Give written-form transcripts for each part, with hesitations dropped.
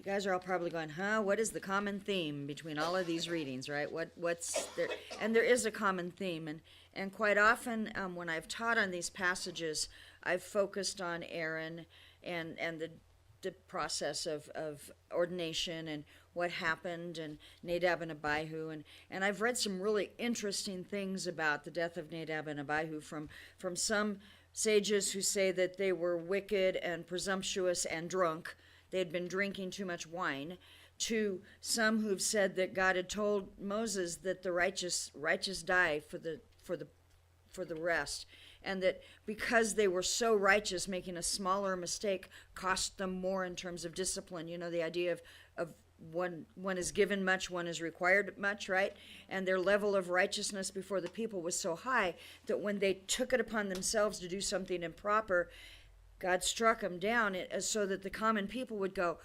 You guys are all probably going, huh? What is the common theme between all of these readings, right? What's there? And there is a common theme, and quite often when I've taught on these passages, I've focused on Aaron and the process of ordination and what happened, and Nadab and Abihu, and I've read some really interesting things about the death of Nadab and Abihu from some sages who say that they were wicked and presumptuous and drunk. They had been drinking too much wine, to some who've said that God had told Moses that the righteous die for the rest, and that because they were so righteous, making a smaller mistake cost them more in terms of discipline. You know, the idea of one is given much, one is required much, right? And their level of righteousness before the people was so high that when they took it upon themselves to do something improper, God struck them down so that the common people would go,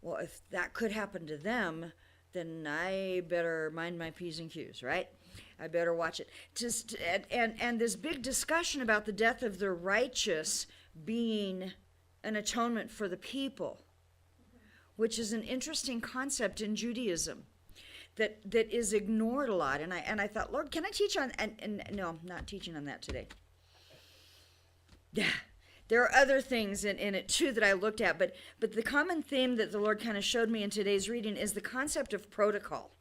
well, if that could happen to them, then I better mind my P's and Q's, right? I better watch it. And this big discussion about the death of the righteous being an atonement for the people, which is an interesting concept in Judaism that is ignored a lot. And I thought, Lord, can I teach on, and no, I'm not teaching on that today. Yeah. There are other things in it too that I looked at, but the common theme that the Lord kind of showed me in today's reading is the concept of protocol.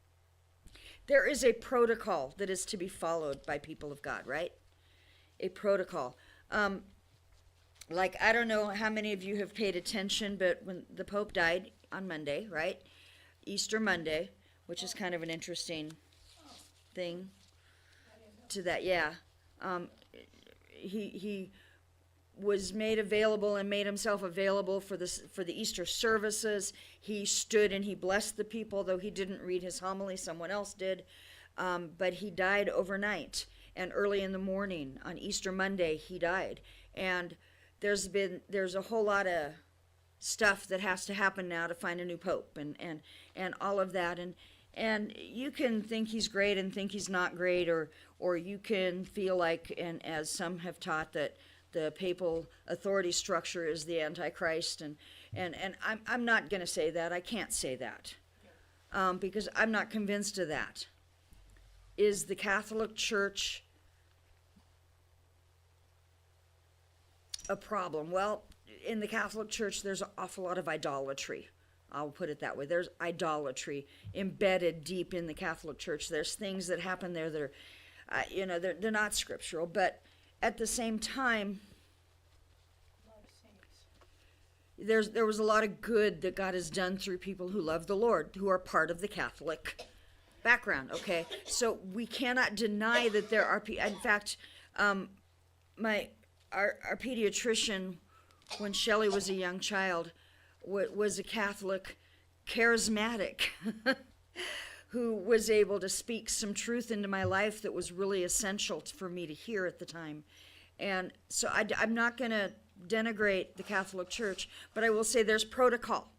There is a protocol that is to be followed by people of God, right? A protocol. Like, I don't know how many of you have paid attention, but when the Pope died on Monday, right? Easter Monday, which is kind of an interesting thing to that, yeah. He was made available and made himself available for the Easter services. He stood and he blessed the people, though he didn't read his homily, someone else did. But he died overnight, and early in the morning on Easter Monday he died. And there's a whole lot of stuff that has to happen now to find a new pope and all of that, and you can think he's great and think he's not great, or you can feel like, and as some have taught, that the papal authority structure is the Antichrist, and I'm not going to say that. I can't say that because I'm not convinced of that. Is the Catholic Church a problem? Well, in the Catholic Church, there's an awful lot of idolatry. I'll put it that way. There's idolatry embedded deep in the Catholic Church. There's things that happen there that are, they're not scriptural, but at the same time, there was a lot of good that God has done through people who love the Lord, who are part of the Catholic background, okay? So we cannot deny that there are, in fact, our pediatrician, when Shelley was a young child, was a Catholic charismatic who was able to speak some truth into my life that was really essential for me to hear at the time. And so I'm not going to denigrate the Catholic Church, but I will say there's protocol.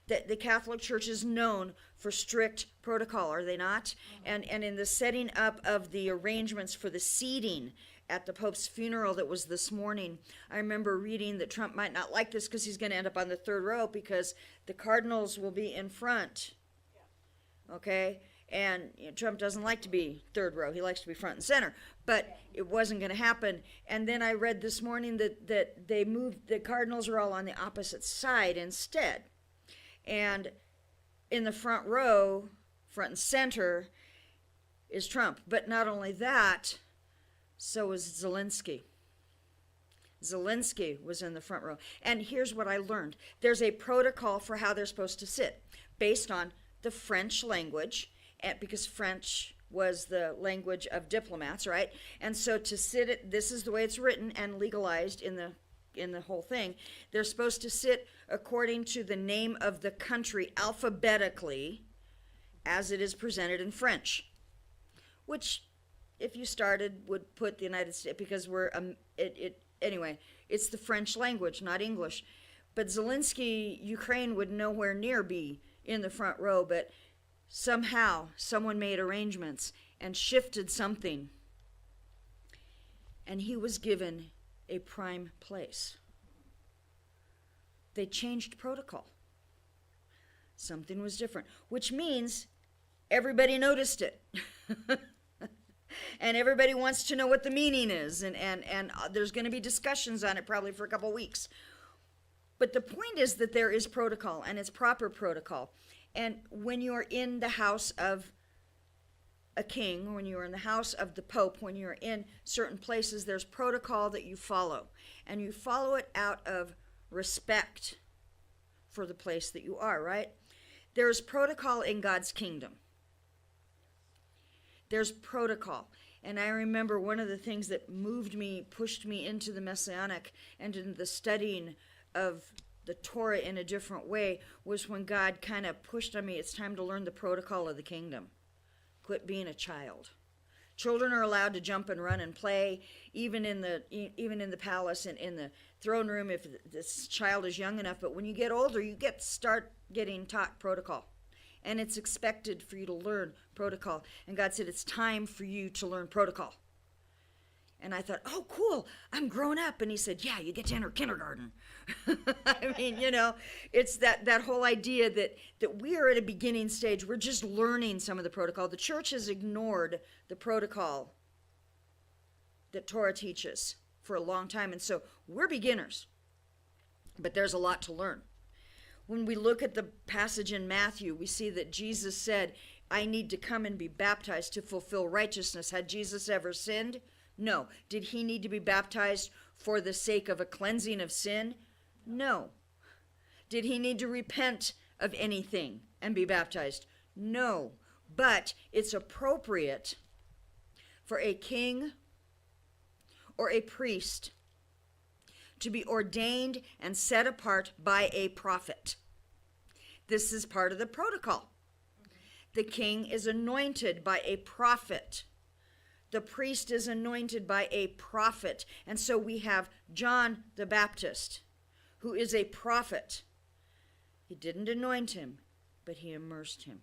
That the Catholic Church is known for strict protocol, are they not? And in the setting up of the arrangements for the seating at the Pope's funeral that was this morning, I remember reading that Trump might not like this because he's going to end up on the third row because the cardinals will be in front. Okay? And Trump doesn't like to be third row. He likes to be front and center. But it wasn't going to happen. And then I read this morning that they moved, the cardinals are all on the opposite side instead. And in the front row, front and center, is Trump. But not only that, so was Zelensky. Zelensky was in the front row. And here's what I learned. There's a protocol for how they're supposed to sit based on the French language, and because French was the language of diplomats, right? And so to sit, this is the way it's written and legalized in the whole thing. They're supposed to sit according to the name of the country alphabetically as it is presented in French, which, if you started, would put the United States, because we're anyway, it's the French language, not English. But Zelensky, Ukraine, would nowhere near be in the front row, but somehow someone made arrangements and shifted something, and he was given a prime place. They changed protocol. Something was different, which means everybody noticed it. And everybody wants to know what the meaning is, and there's going to be discussions on it probably for a couple weeks. But the point is that there is protocol, and it's proper protocol. And when you're in the house of a king, when you're in the house of the Pope, when you're in certain places, there's protocol that you follow. And you follow it out of respect for the place that you are, right? There's protocol in God's kingdom. There's protocol. And I remember one of the things that moved me, pushed me into the Messianic and into the studying of the Torah in a different way was when God kind of pushed on me, it's time to learn the protocol of the kingdom. Quit being a child. Children are allowed to jump and run and play, even in the palace and in the throne room if this child is young enough. But when you get older, you start getting taught protocol. And it's expected for you to learn protocol. And God said, it's time for you to learn protocol. And I thought, oh, cool, I'm grown up. And he said, yeah, you get to enter kindergarten. I mean, it's that whole idea that we are at a beginning stage. We're just learning some of the protocol. The church has ignored the protocol that Torah teaches for a long time. And so we're beginners. But there's a lot to learn. When we look at the passage in Matthew, we see that Jesus said, I need to come and be baptized to fulfill righteousness. Had Jesus ever sinned? No. Did he need to be baptized for the sake of a cleansing of sin? No. Did he need to repent of anything and be baptized? No. But it's appropriate for a king or a priest to be ordained and set apart by a prophet. This is part of the protocol. The king is anointed by a prophet. The priest is anointed by a prophet. And so we have John the Baptist, who is a prophet. He didn't anoint him, but he immersed him.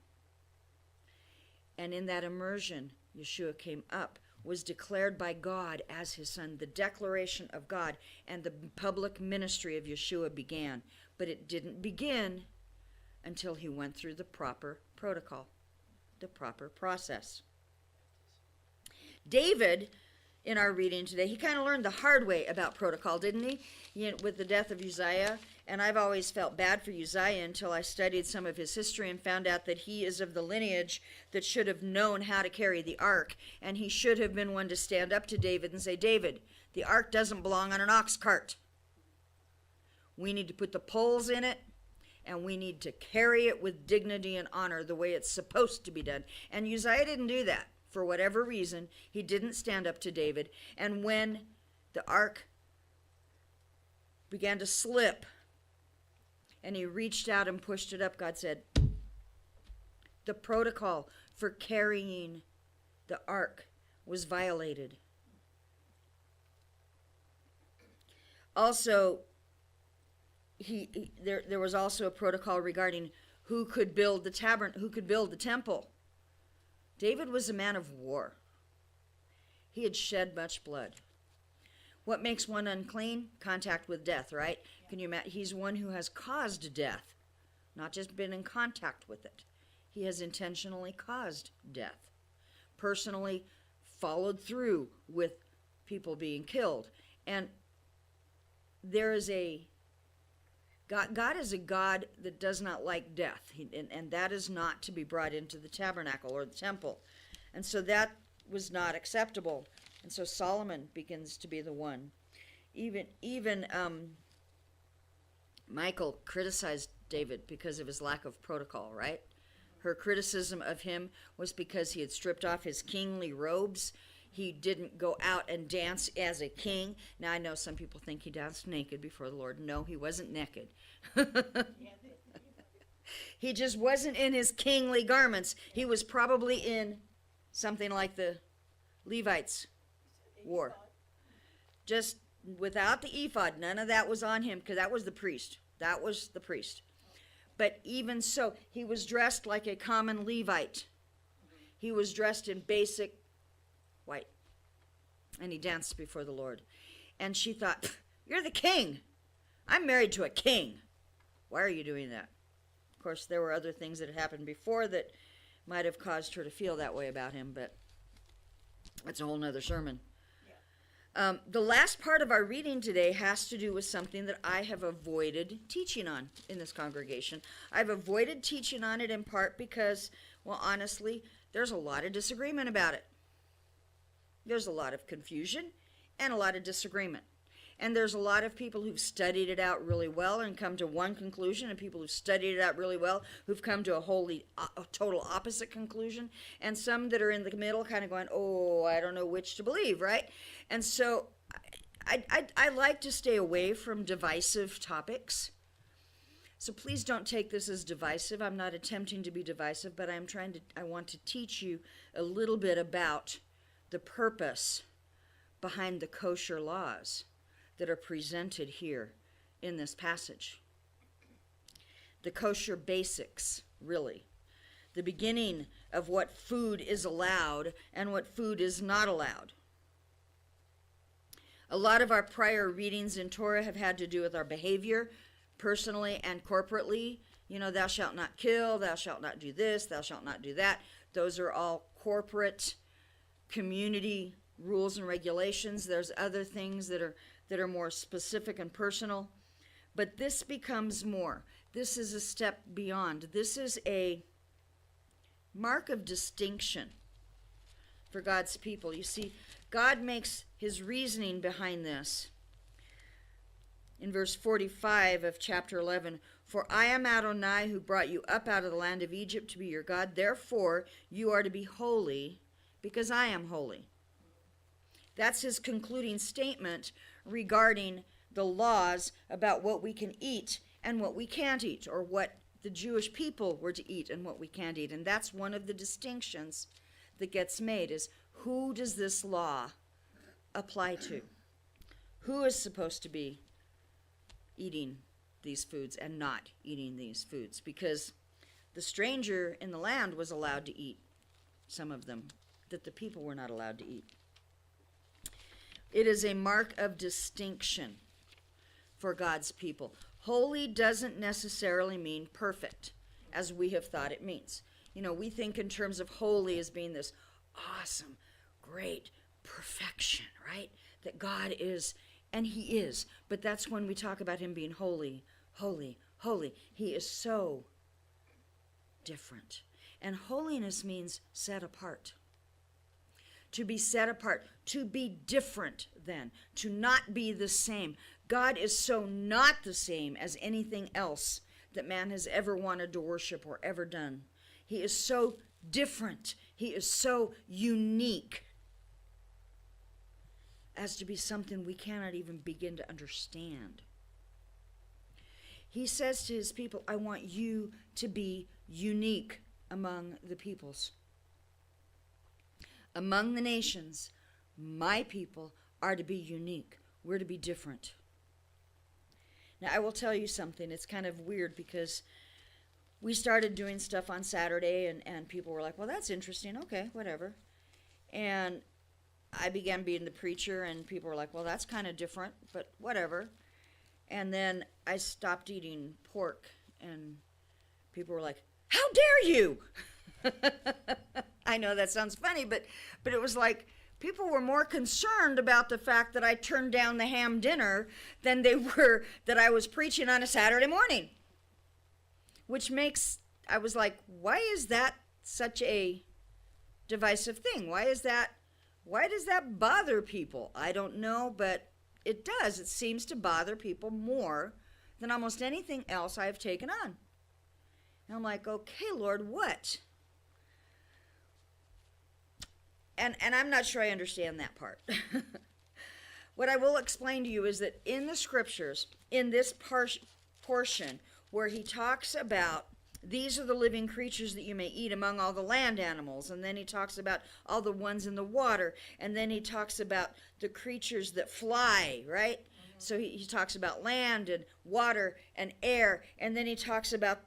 And in that immersion, Yeshua came up, was declared by God as his son, the declaration of God, and the public ministry of Yeshua began. But it didn't begin until he went through the proper protocol, the proper process. David, in our reading today, he kind of learned the hard way about protocol, didn't he? With the death of Uzziah. And I've always felt bad for Uzziah until I studied some of his history and found out that he is of the lineage that should have known how to carry the ark. And he should have been one to stand up to David and say, David, the ark doesn't belong on an ox cart. We need to put the poles in it, and we need to carry it with dignity and honor the way it's supposed to be done. And Uzziah didn't do that. For whatever reason, he didn't stand up to David. And when the ark began to slip and he reached out and pushed it up, God said, the protocol for carrying the ark was violated. Also, there was also a protocol regarding who could build the temple. David was a man of war. He had shed much blood. What makes one unclean? Contact with death, right? Can you imagine? He's one who has caused death, not just been in contact with it. He has intentionally caused death, personally followed through with people being killed. And there is God is a God that does not like death, and that is not to be brought into the tabernacle or the temple. And so that was not acceptable. And so Solomon begins to be the one. Even Michal criticized David because of his lack of protocol, right? Her criticism of him was because he had stripped off his kingly robes. He didn't go out and dance as a king. Now, I know some people think he danced naked before the Lord. No, he wasn't naked. He just wasn't in his kingly garments. He was probably in something like the Levites wore. Just without the ephod. None of that was on him because that was the priest. That was the priest. But even so, he was dressed like a common Levite. He was dressed in basic white. And he danced before the Lord. And she thought, you're the king. I'm married to a king. Why are you doing that? course, there were other things that had happened before that might have caused her to feel that way about him, but that's a whole nother sermon. The last part of our reading today has to do with something that I have avoided teaching on in this congregation. I've avoided teaching on it in part because, well, honestly, there's a lot of disagreement about it. There's a lot of confusion and a lot of disagreement. And there's a lot of people who've studied it out really well and come to one conclusion, and people who've studied it out really well who've come to a total opposite conclusion, and some that are in the middle kind of going, oh, I don't know which to believe, right? And so I like to stay away from divisive topics. So please don't take this as divisive. I'm not attempting to be divisive, but I want to teach you a little bit about the purpose behind the kosher laws that are presented here in this passage. The kosher basics, really. The beginning of what food is allowed and what food is not allowed. A lot of our prior readings in Torah have had to do with our behavior, personally and corporately. You know, thou shalt not kill, thou shalt not do this, thou shalt not do that. Those are all corporate, community rules and regulations. There's other things that are more specific and personal. But this becomes more. This is a step beyond. This is a mark of distinction for God's people. You see, God makes his reasoning behind this. In verse 45 of chapter 11, for I am Adonai who brought you up out of the land of Egypt to be your God. Therefore, you are to be holy because I am holy. That's his concluding statement regarding the laws about what we can eat and what we can't eat, or what the Jewish people were to eat and what we can't eat. And that's one of the distinctions that gets made, is who does this law apply to? Who is supposed to be eating these foods and not eating these foods? Because the stranger in the land was allowed to eat some of them that the people were not allowed to eat. It is a mark of distinction for God's people. Holy doesn't necessarily mean perfect, as we have thought it means. You know, we think in terms of holy as being this awesome, great perfection, right? That God is, and he is. But that's when we talk about him being holy, holy, holy. He is so different. And holiness means set apart. To be set apart, to be different than, to not be the same. God is so not the same as anything else that man has ever wanted to worship or ever done. He is so different. He is so unique as to be something we cannot even begin to understand. He says to his people, I want you to be unique among the peoples. Among the nations, my people are to be unique. We're to be different. Now, I will tell you something. It's kind of weird because we started doing stuff on Saturday, and people were like, well, that's interesting. Okay, whatever. And I began being the preacher, and people were like, well, that's kind of different, but whatever. And then I stopped eating pork, and people were like, how dare you? I know that sounds funny, but it was like people were more concerned about the fact that I turned down the ham dinner than they were that I was preaching on a Saturday morning. Which makes, I was like, why is that such a divisive thing? Why does that bother people? I don't know, but it does. It seems to bother people more than almost anything else I've taken on. And I'm like, okay, Lord, what? And I'm not sure I understand that part. What I will explain to you is that in the scriptures, in this portion where he talks about these are the living creatures that you may eat among all the land animals, and then he talks about all the ones in the water, and then he talks about the creatures that fly, right? So he talks about land and water and air, and then he talks about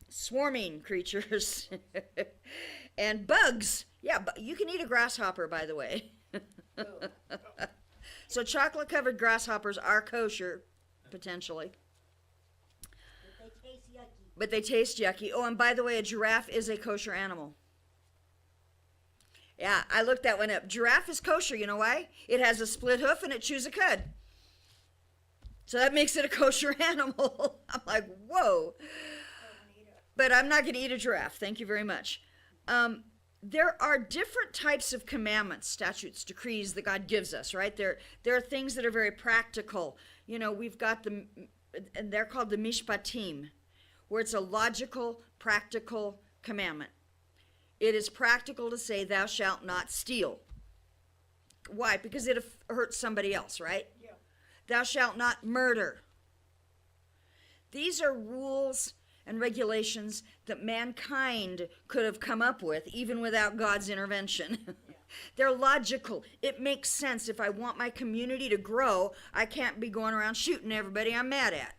swarming creatures and bugs. Yeah, but you can eat a grasshopper, by the way. So chocolate-covered grasshoppers are kosher, potentially. They taste taste yucky. But they taste yucky. Oh, and by the way, a giraffe is a kosher animal. Yeah, I looked that one up. Giraffe is kosher. You know why? It has a split hoof and it chews a cud. So that makes it a kosher animal. I'm like, whoa. But I'm not going to eat a giraffe. Thank you very much. There are different types of commandments, statutes, decrees that God gives us, right? There are things that are very practical. You know, we've got and they're called the mishpatim, where it's a logical, practical commandment. It is practical to say, thou shalt not steal. Why? Because it hurts somebody else, right? Yeah. Thou shalt not murder. These are rules and regulations that mankind could have come up with even without God's intervention. Yeah. They're logical. It makes sense. If I want my community to grow, I can't be going around shooting everybody I'm mad at.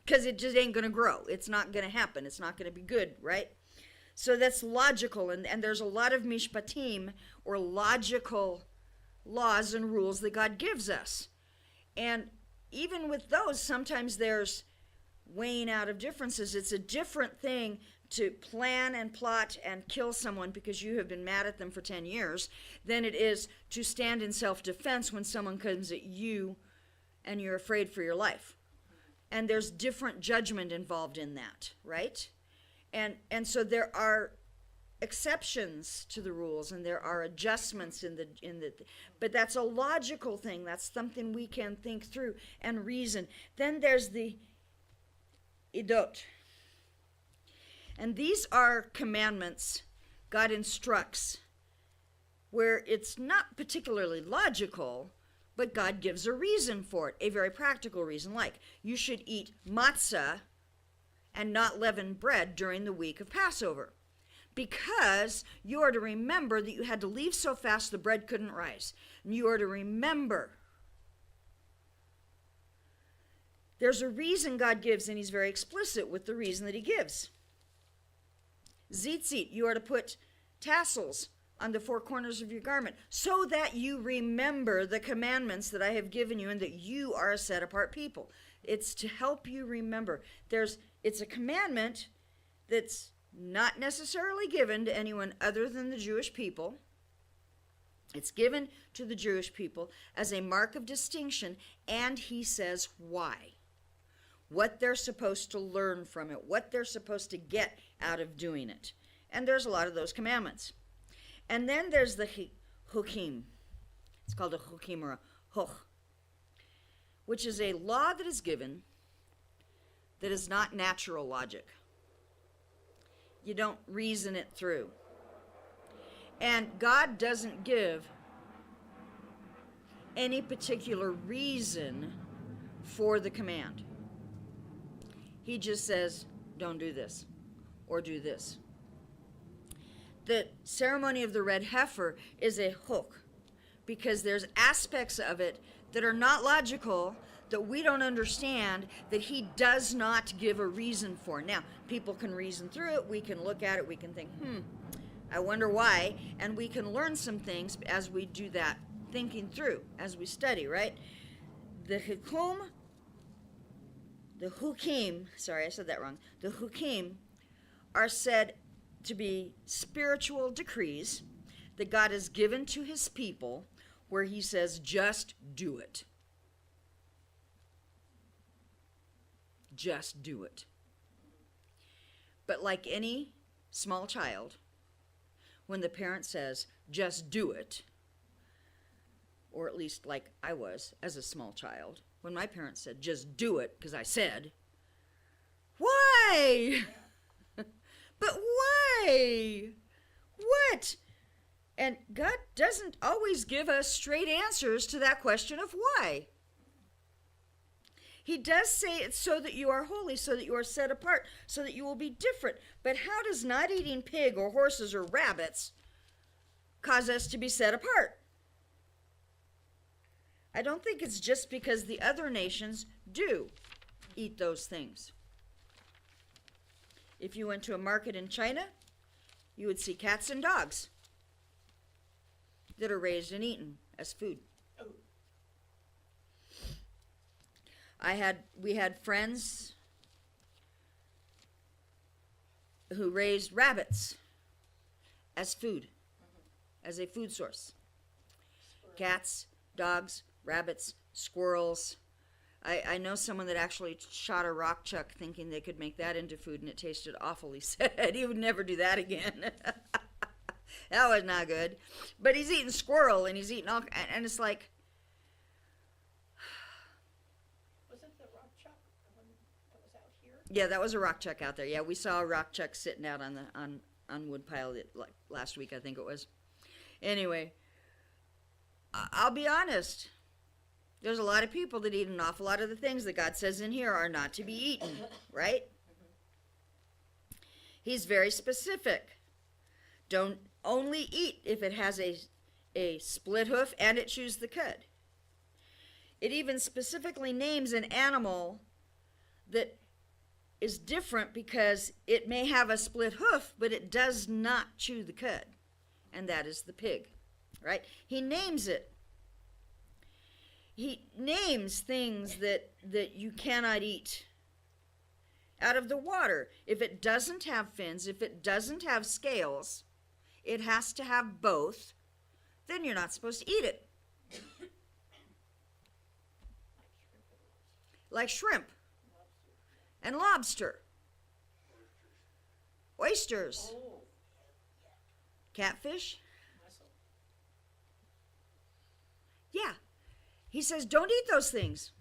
Because it just ain't going to grow. It's not going to happen. It's not going to be good, right? So that's logical, and there's a lot of mishpatim, or logical laws and rules that God gives us. And even with those, sometimes there's weighing out of differences. It's a different thing to plan and plot and kill someone because you have been mad at them for 10 years than it is to stand in self-defense when someone comes at you and you're afraid for your life. And there's different judgment involved in that, right? And so there are exceptions to the rules, and there are adjustments but that's a logical thing. That's something we can think through and reason. Then there's the idot. And these are commandments God instructs where it's not particularly logical, but God gives a reason for it, a very practical reason, like you should eat matzah and not leavened bread during the week of Passover, because you are to remember that you had to leave so fast the bread couldn't rise. And you are to remember. There's a reason God gives, and he's very explicit with the reason that he gives. Tzitzit, you are to put tassels on the four corners of your garment, so that you remember the commandments that I have given you and that you are a set-apart people. It's to help you remember. It's a commandment that's not necessarily given to anyone other than the Jewish people. It's given to the Jewish people as a mark of distinction, and he says why. What they're supposed to learn from it, what they're supposed to get out of doing it. And there's a lot of those commandments. And then there's the hukim. It's called a hukim or a hoch, which is a law that is given that is not natural logic. You don't reason it through. And God doesn't give any particular reason for the command. He just says, don't do this, or do this. The ceremony of the red heifer is a hook, because there's aspects of it that are not logical, that we don't understand, that he does not give a reason for. Now, people can reason through it, we can look at it, we can think, I wonder why, and we can learn some things as we do that thinking through, as we study, right? The hukim are said to be spiritual decrees that God has given to his people, where he says, just do it. Just do it. But like any small child, when the parent says, just do it, or at least like I was as a small child, when my parents said, just do it, because I said, why? But why? What? And God doesn't always give us straight answers to that question of why. He does say it's so that you are holy, so that you are set apart, so that you will be different. But how does not eating pig or horses or rabbits cause us to be set apart? I don't think it's just because the other nations do eat those things. If you went to a market in China, you would see cats and dogs that are raised and eaten as food. We had friends who raised rabbits as food, as a food source. Cats, dogs, rabbits, squirrels. I know someone that actually shot a rock chuck thinking they could make that into food, and it tasted awful. He said he would never do that again. That was not good. But he's eating squirrel, and he's eating all, and it's like. Was it the rock chuck, the one that was out here? Yeah, that was a rock chuck out there. Yeah, we saw a rock chuck sitting out on wood pile like last week, I think it was. Anyway, I'll be honest. There's a lot of people that eat an awful lot of the things that God says in here are not to be eaten, right? He's very specific. Don't only eat if it has a split hoof and it chews the cud. It even specifically names an animal that is different because it may have a split hoof, but it does not chew the cud, and that is the pig, right? He names it. He names things that you cannot eat out of the water. If it doesn't have fins, if it doesn't have scales, it has to have both, then you're not supposed to eat it. Like shrimp and lobster, oysters, catfish. Yeah. He says, don't eat those things.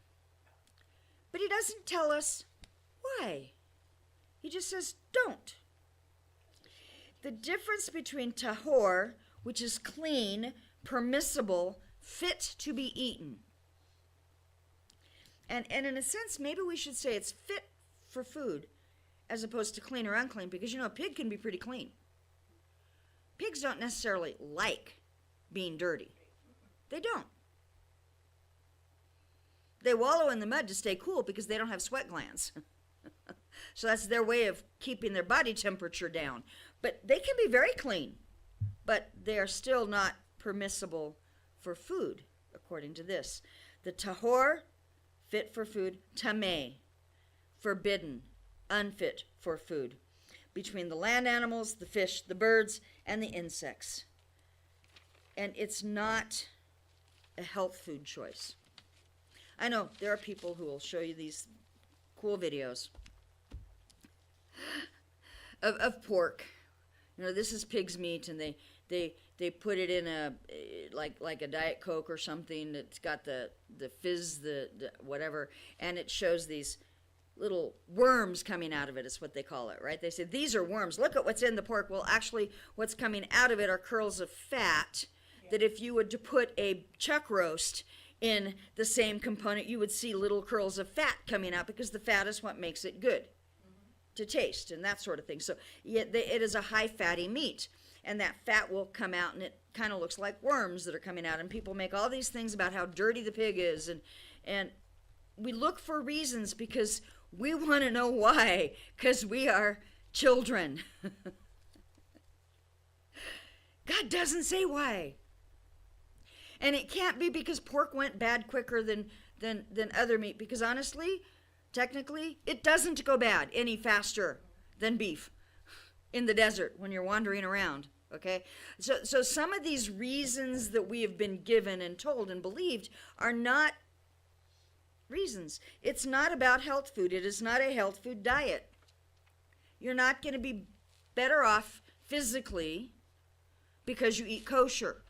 But he doesn't tell us why. He just says, don't. The difference between tahor, which is clean, permissible, fit to be eaten. And in a sense, maybe we should say it's fit for food as opposed to clean or unclean, because, a pig can be pretty clean. Pigs don't necessarily like being dirty. They don't. They wallow in the mud to stay cool because they don't have sweat glands. So that's their way of keeping their body temperature down. But they can be very clean, but they are still not permissible for food, according to this. The tahor, fit for food. Tameh, forbidden, unfit for food. Between the land animals, the fish, the birds, and the insects. And it's not a health food choice. I know there are people who will show you these cool videos of pork. This is pig's meat, and they put it in a like a Diet Coke or something that's got the fizz, the whatever, and it shows these little worms coming out of it, is what they call it, right? They say, these are worms. Look at what's in the pork. Well, actually, what's coming out of it are curls of fat that if you were to put a chuck roast in the same component, you would see little curls of fat coming out, because the fat is what makes it good to taste and that sort of thing. So it is a high fatty meat, and that fat will come out, and it kind of looks like worms that are coming out, and people make all these things about how dirty the pig is, and we look for reasons because we want to know why, because we are children. God doesn't say why. And it can't be because pork went bad quicker than other meat, because honestly, technically, it doesn't go bad any faster than beef in the desert when you're wandering around, okay? So some of these reasons that we have been given and told and believed are not reasons. It's not about health food. It is not a health food diet. You're not going to be better off physically because you eat kosher.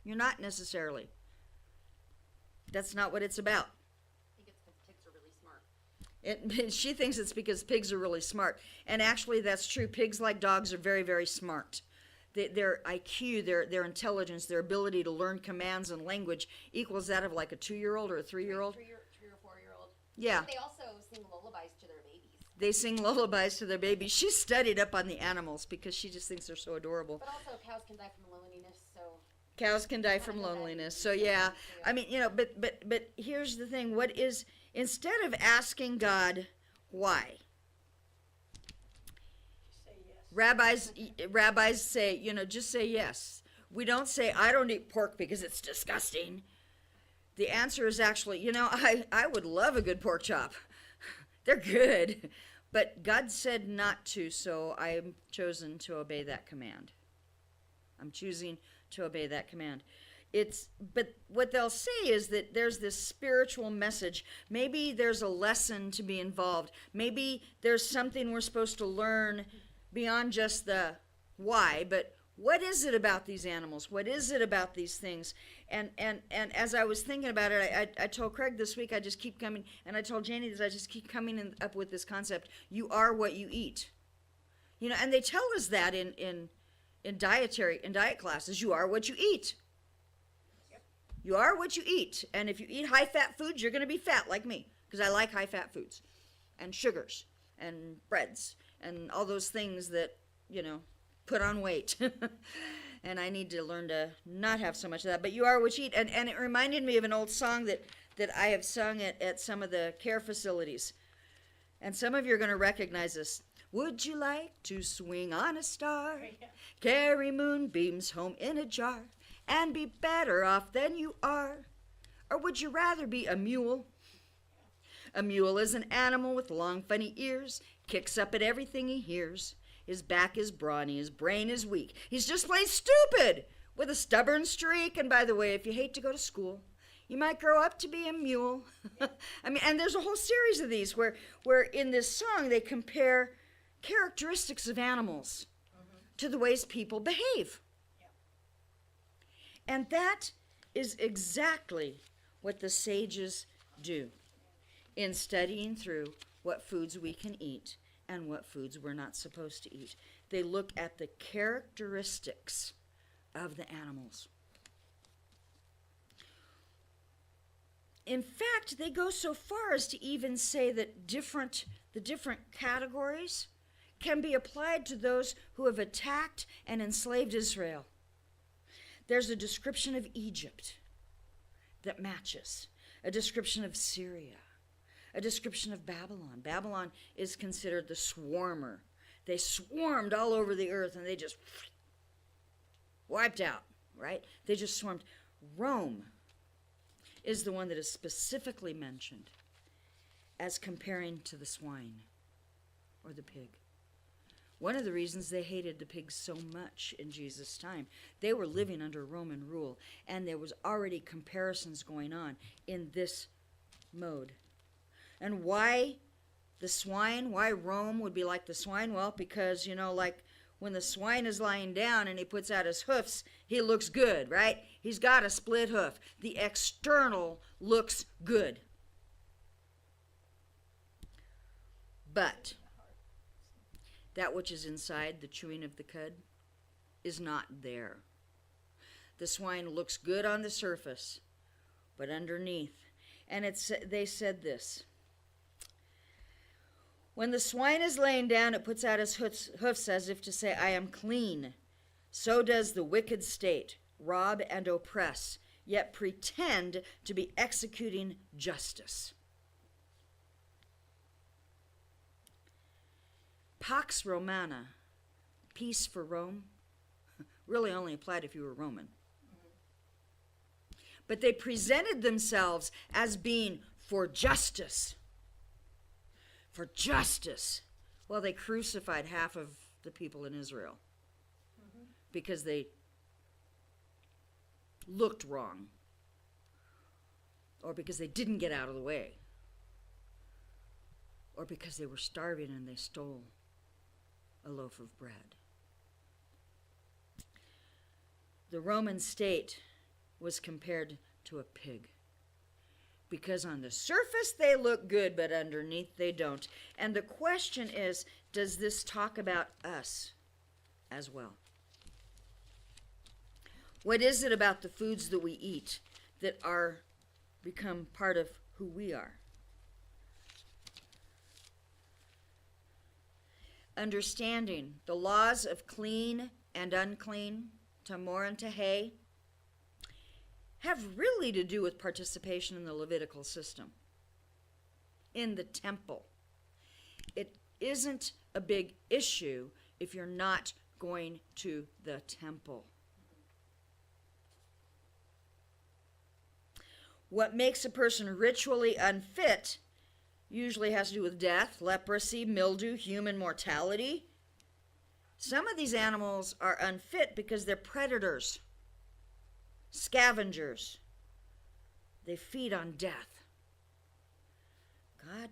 You're not necessarily. That's not what it's about. I think it's because pigs are really smart. She thinks it's because pigs are really smart. And actually, that's true. Pigs, like dogs, are very, very smart. Their IQ, their intelligence, their ability to learn commands and language equals that of like a 2-year-old or a 3-year-old. 3 or 4-year-old. Yeah. But they also sing lullabies to their babies. They sing lullabies to their babies. She studied up on the animals because she just thinks they're so adorable. But also, cows can die from loneliness, so... Cows can die from loneliness. So yeah, I mean, but here's the thing. What is, instead of asking God why, rabbis say, just say yes. We don't say, I don't eat pork because it's disgusting. The answer is actually, I would love a good pork chop. They're good. But God said not to, so I'm chosen to obey that command. I'm choosing to obey that command. But what they'll say is that there's this spiritual message. Maybe there's a lesson to be involved. Maybe there's something we're supposed to learn beyond just the why, but what is it about these animals? What is it about these things? And as I was thinking about it, I told Craig this week, I just keep coming, and I told Janie this, I just keep coming up with this concept. You are what you eat. You know, and they tell us that in diet classes. You are what you eat. You are what you eat. And if you eat high-fat foods, you're going to be fat like me, because I like high-fat foods and sugars and breads and all those things that, you know, put on weight. And I need to learn to not have so much of that. But you are what you eat. And it reminded me of an old song that I have sung at some of the care facilities. And some of you are going to recognize this. Would you like to swing on a star, carry moonbeams home in a jar, and be better off than you are? Or would you rather be a mule? A mule is an animal with long funny ears, kicks up at everything he hears. His back is brawny, his brain is weak. He's just plain stupid with a stubborn streak. And by the way, if you hate to go to school, you might grow up to be a mule. I mean, and there's a whole series of these where in this song they compare characteristics of animals to the ways people behave. And that is exactly what the sages do in studying through what foods we can eat and what foods we're not supposed to eat. They look at the characteristics of the animals. In fact, they go so far as to even say that the different categories can be applied to those who have attacked and enslaved Israel. There's a description of Egypt that matches, a description of Syria, a description of Babylon. Babylon is considered the swarmer. They swarmed all over the earth and they just wiped out, right? They just swarmed. Rome is the one that is specifically mentioned as comparing to the swine or the pig. One of the reasons they hated the pigs so much in Jesus' time, they were living under Roman rule, and there was already comparisons going on in this mode. And why the swine? Why Rome would be like the swine? Well, because, you know, like when the swine is lying down and he puts out his hoofs, he looks good, right? He's got a split hoof. The external looks good. But that which is inside, the chewing of the cud, is not there. The swine looks good on the surface, but underneath. And they said this. When the swine is laying down, it puts out his hoofs as if to say, I am clean. So does the wicked state, rob and oppress, yet pretend to be executing justice. Pax Romana, peace for Rome, really only applied if you were Roman. But they presented themselves as being for justice. For justice. Well, they crucified half of the people in Israel because they looked wrong or because they didn't get out of the way or because they were starving and they stole a loaf of bread. The Roman state was compared to a pig because on the surface they look good, but underneath they don't. And the question is, does this talk about us as well? What is it about the foods that we eat that become part of who we are? Understanding the laws of clean and unclean, tamor and tahei, have really to do with participation in the Levitical system, in the temple. It isn't a big issue if you're not going to the temple. What makes a person ritually unfit usually has to do with death, leprosy, mildew, human mortality. Some of these animals are unfit because they're predators, scavengers. They feed on death. God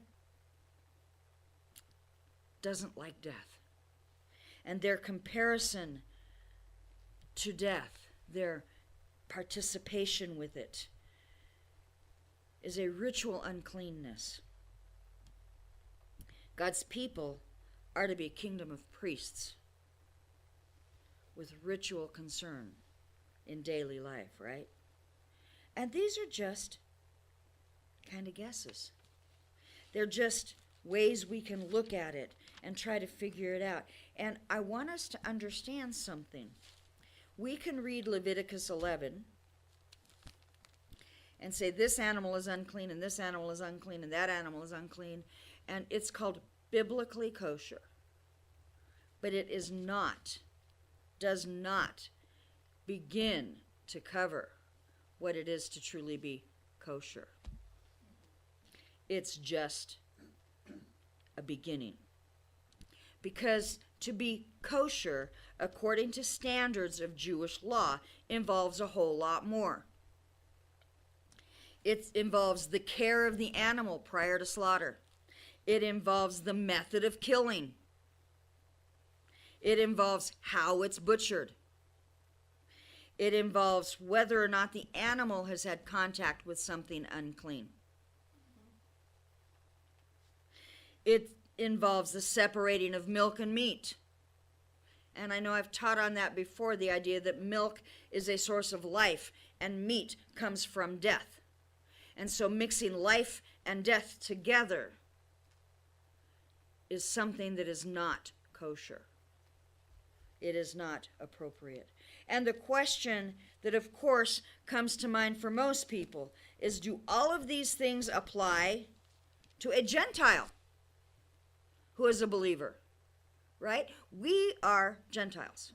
doesn't like death. And their comparison to death, their participation with it, is a ritual uncleanness. God's people are to be a kingdom of priests with ritual concern in daily life, right? And these are just kind of guesses. They're just ways we can look at it and try to figure it out. And I want us to understand something. We can read Leviticus 11 and say this animal is unclean and this animal is unclean and that animal is unclean, and it's called biblically kosher. But it is not, does not begin to cover what it is to truly be kosher. It's just a beginning. Because to be kosher, according to standards of Jewish law, involves a whole lot more. It involves the care of the animal prior to slaughter. It involves the method of killing. It involves how it's butchered. It involves whether or not the animal has had contact with something unclean. It involves the separating of milk and meat. And I know I've taught on that before, the idea that milk is a source of life and meat comes from death. And so mixing life and death together is something that is not kosher. It is not appropriate. And the question that, of course, comes to mind for most people is, do all of these things apply to a Gentile who is a believer? Right? We are Gentiles.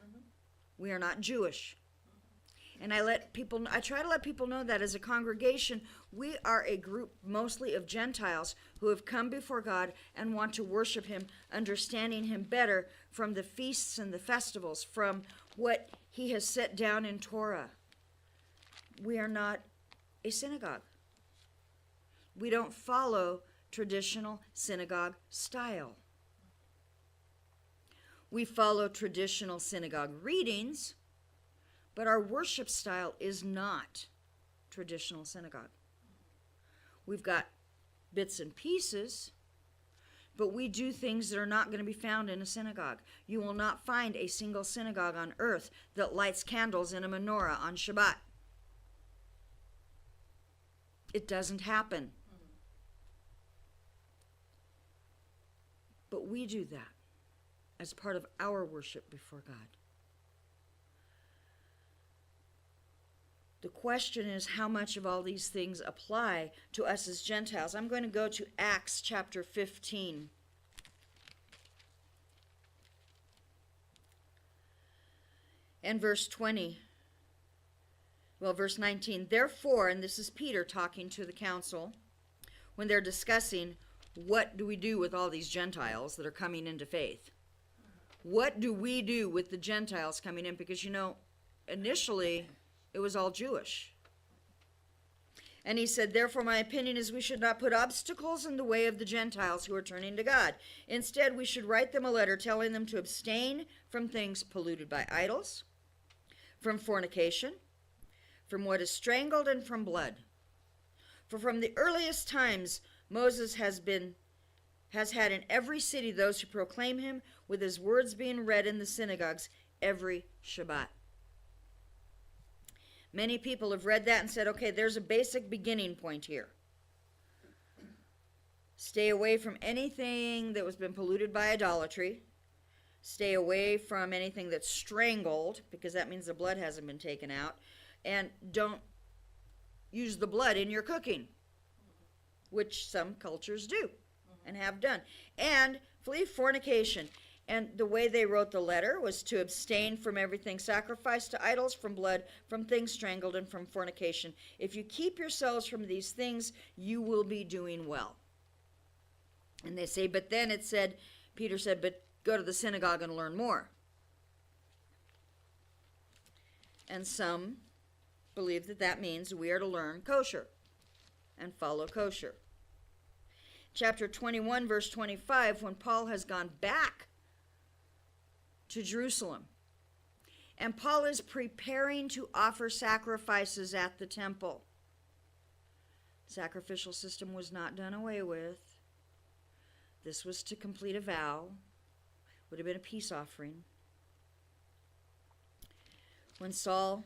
We are not Jewish. And I try to let people know that as a congregation, we are a group mostly of Gentiles who have come before God and want to worship Him, understanding Him better from the feasts and the festivals, from what He has set down in Torah. We are not a synagogue. We don't follow traditional synagogue style. We follow traditional synagogue readings, but our worship style is not traditional synagogue. We've got bits and pieces, but we do things that are not going to be found in a synagogue. You will not find a single synagogue on earth that lights candles in a menorah on Shabbat. It doesn't happen. But we do that as part of our worship before God. The question is, how much of all these things apply to us as Gentiles? I'm going to go to Acts chapter 15. And verse 20. Well, verse 19. Therefore, and this is Peter talking to the council, when they're discussing what do we do with all these Gentiles that are coming into faith? What do we do with the Gentiles coming in? Because, initially it was all Jewish. And he said, therefore, my opinion is we should not put obstacles in the way of the Gentiles who are turning to God. Instead, we should write them a letter telling them to abstain from things polluted by idols, from fornication, from what is strangled, and from blood. For from the earliest times, Moses has had in every city those who proclaim him, with his words being read in the synagogues every Shabbat. Many people have read that and said, okay, there's a basic beginning point here. Stay away from anything that has been polluted by idolatry. Stay away from anything that's strangled, because that means the blood hasn't been taken out. And don't use the blood in your cooking, which some cultures do and have done. And flee fornication. And the way they wrote the letter was to abstain from everything sacrificed to idols, from blood, from things strangled, and from fornication. If you keep yourselves from these things, you will be doing well. And they say, but then it said, Peter said, but go to the synagogue and learn more. And some believe that that means we are to learn kosher and follow kosher. Chapter 21, verse 25, when Paul has gone back to Jerusalem, and Paul is preparing to offer sacrifices at the temple. Sacrificial system was not done away with. This was to complete a vow. Would have been a peace offering. When Saul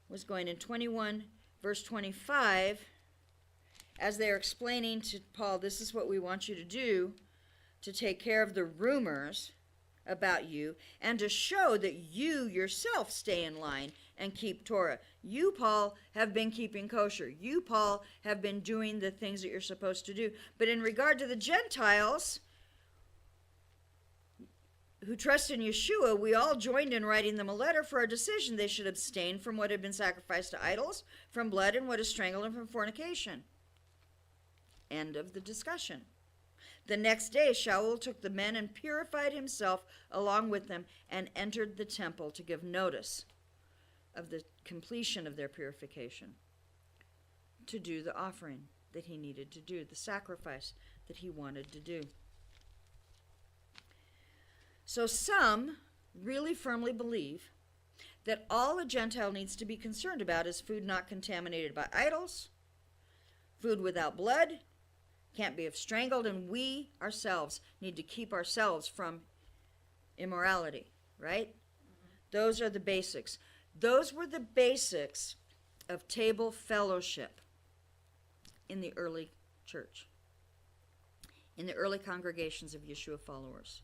was going in 21, verse 25, as they're explaining to Paul, this is what we want you to do to take care of the rumors about you and to show that you yourself stay in line and keep Torah. You, Paul, have been keeping kosher. You, Paul, have been doing the things that you're supposed to do. But in regard to the Gentiles who trust in Yeshua, we all joined in writing them a letter for our decision. They should abstain from what had been sacrificed to idols, from blood and what is strangled, and from fornication. End of the discussion. The next day, Shaul took the men and purified himself along with them and entered the temple to give notice of the completion of their purification, to do the offering that he needed to do, the sacrifice that he wanted to do. So some really firmly believe that all a Gentile needs to be concerned about is food not contaminated by idols, food without blood, can't be strangled, and we ourselves need to keep ourselves from immorality, right? Mm-hmm. Those are the basics. Those were the basics of table fellowship in the early church, in the early congregations of Yeshua followers.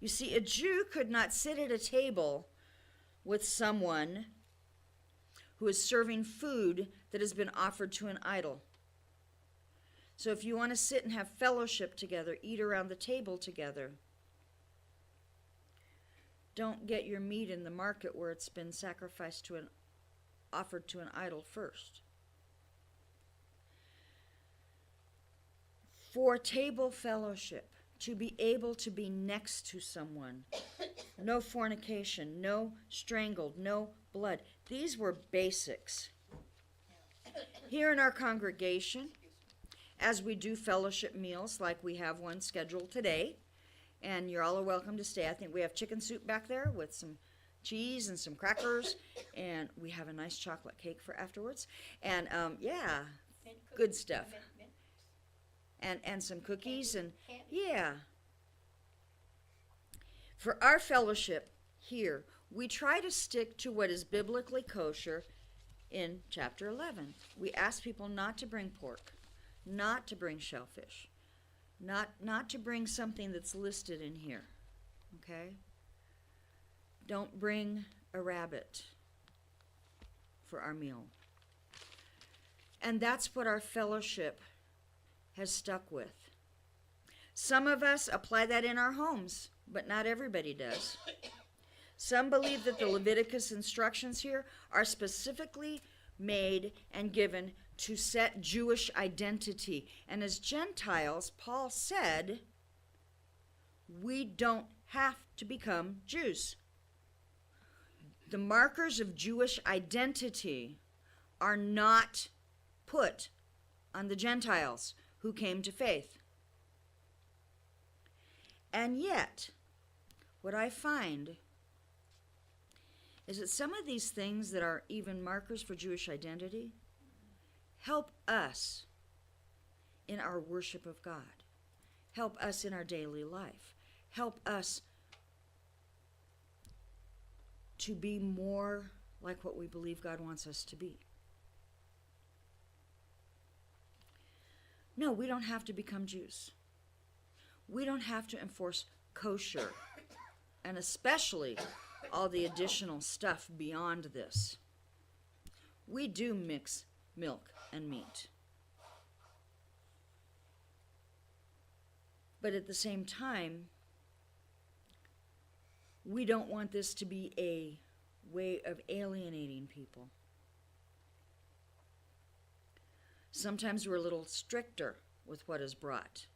You see, a Jew could not sit at a table with someone who is serving food that has been offered to an idol. So if you want to sit and have fellowship together, eat around the table together, don't get your meat in the market where it's been sacrificed to offered to an idol first. For table fellowship, to be able to be next to someone, no fornication, no strangled, no blood. These were basics. Here in our congregation, as we do fellowship meals, like we have one scheduled today, and you're all welcome to stay. I think we have chicken soup back there with some cheese and some crackers, and we have a nice chocolate cake for afterwards. And yeah, good stuff. And some cookies and yeah. For our fellowship here, we try to stick to what is biblically kosher in chapter 11. We ask people not to bring pork, not to bring shellfish, not to bring something that's listed in here, okay? Don't bring a rabbit for our meal. And that's what our fellowship has stuck with. Some of us apply that in our homes, but not everybody does. Some believe that the Leviticus instructions here are specifically made and given to set Jewish identity. And as Gentiles, Paul said, we don't have to become Jews. The markers of Jewish identity are not put on the Gentiles who came to faith. And yet, what I find is that some of these things that are even markers for Jewish identity help us in our worship of God, help us in our daily life, help us to be more like what we believe God wants us to be. No, we don't have to become Jews. We don't have to enforce kosher, and especially all the additional stuff beyond this. We do mix milk and meat. But at the same time, we don't want this to be a way of alienating people. Sometimes we're a little stricter with what is brought.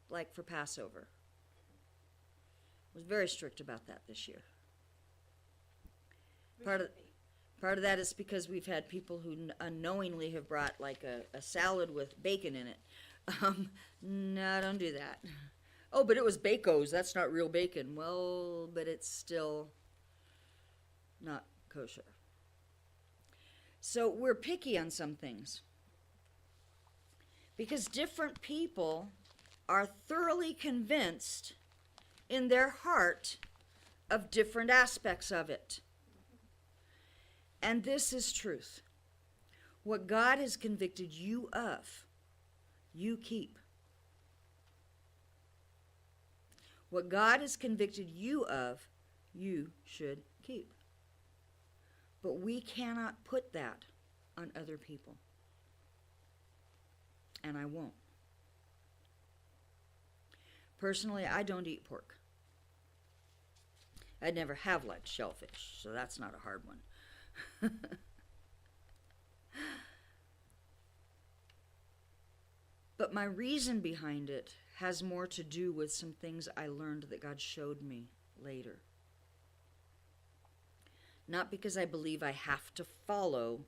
like for Passover. Was very strict about that this year. We Part of should be. part of that is because we've had people who unknowingly have brought like a salad with bacon in it. No, don't do that. Oh, but it was Bacos. That's not real bacon. Well, but it's still not kosher. So we're picky on some things because different people are thoroughly convinced in their heart of different aspects of it. And this is truth. What God has convicted you of, you keep. What God has convicted you of, you should keep. But we cannot put that on other people. And I won't. Personally, I don't eat pork. I never have liked shellfish, so that's not a hard one. But my reason behind it has more to do with some things I learned that God showed me later. Not because I believe I have to follow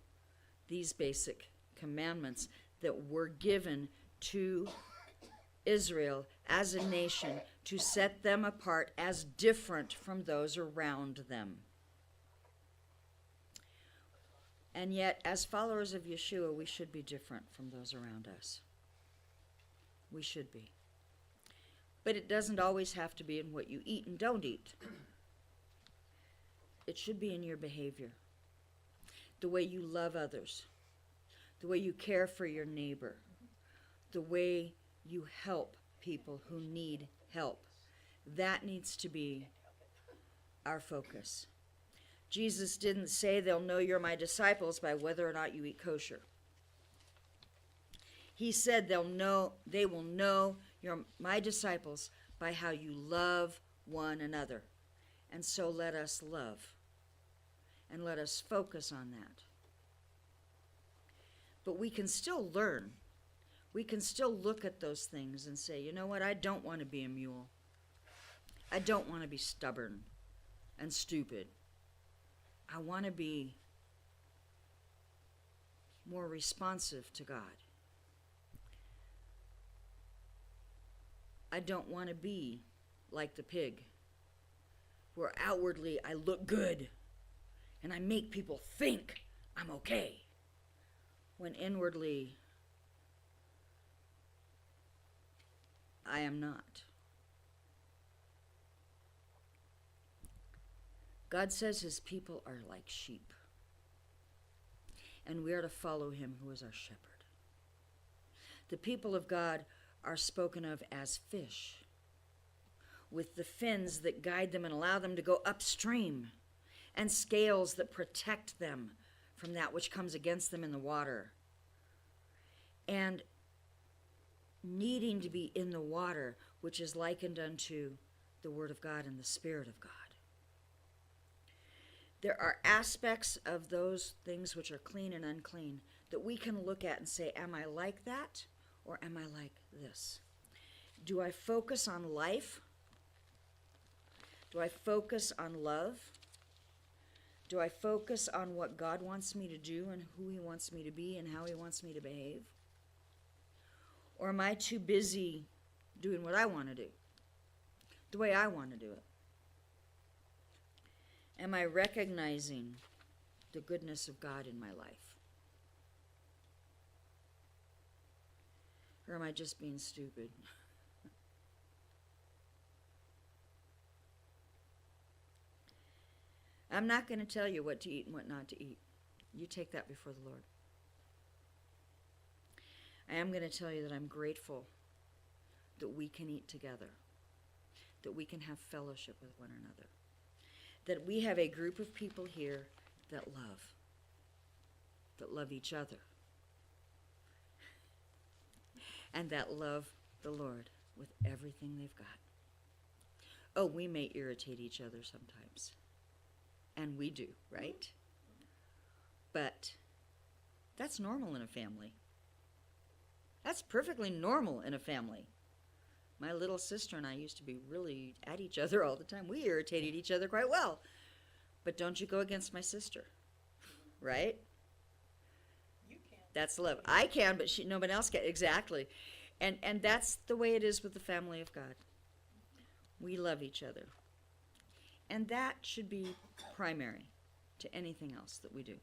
these basic commandments that were given to Israel as a nation to set them apart as different from those around them. And yet, as followers of Yeshua, we should be different from those around us. We should be. But it doesn't always have to be in what you eat and don't eat. It should be in your behavior, the way you love others, the way you care for your neighbor, the way you help people who need help. That needs to be our focus. Jesus didn't say they'll know you're my disciples by whether or not you eat kosher. He said they will know you're my disciples by how you love one another. And so let us love. And let us focus on that. But we can still learn. We can still look at those things and say, you know what, I don't want to be a mule. I don't want to be stubborn and stupid. I want to be more responsive to God. I don't want to be like the pig, where outwardly I look good and I make people think I'm okay, when inwardly I am not. God says his people are like sheep, and we are to follow him who is our shepherd. The people of God are spoken of as fish, with the fins that guide them and allow them to go upstream, and scales that protect them from that which comes against them in the water. And needing to be in the water, which is likened unto the Word of God and the Spirit of God. There are aspects of those things which are clean and unclean that we can look at and say, am I like that or am I like this? Do I focus on life? Do I focus on love? Do I focus on what God wants me to do and who he wants me to be and how he wants me to behave? Or am I too busy doing what I want to do, the way I want to do it? Am I recognizing the goodness of God in my life? Or am I just being stupid? I'm not going to tell you what to eat and what not to eat. You take that before the Lord. I am going to tell you that I'm grateful that we can eat together, that we can have fellowship with one another, that we have a group of people here that love each other, and that love the Lord with everything they've got. Oh, we may irritate each other sometimes, and we do, right? But that's normal in a family. That's perfectly normal in a family. My little sister and I used to be really at each other all the time. We irritated each other quite well. But don't you go against my sister, right? You can. That's love. I can, but nobody else can. Exactly. And that's the way it is with the family of God. We love each other. And that should be primary to anything else that we do.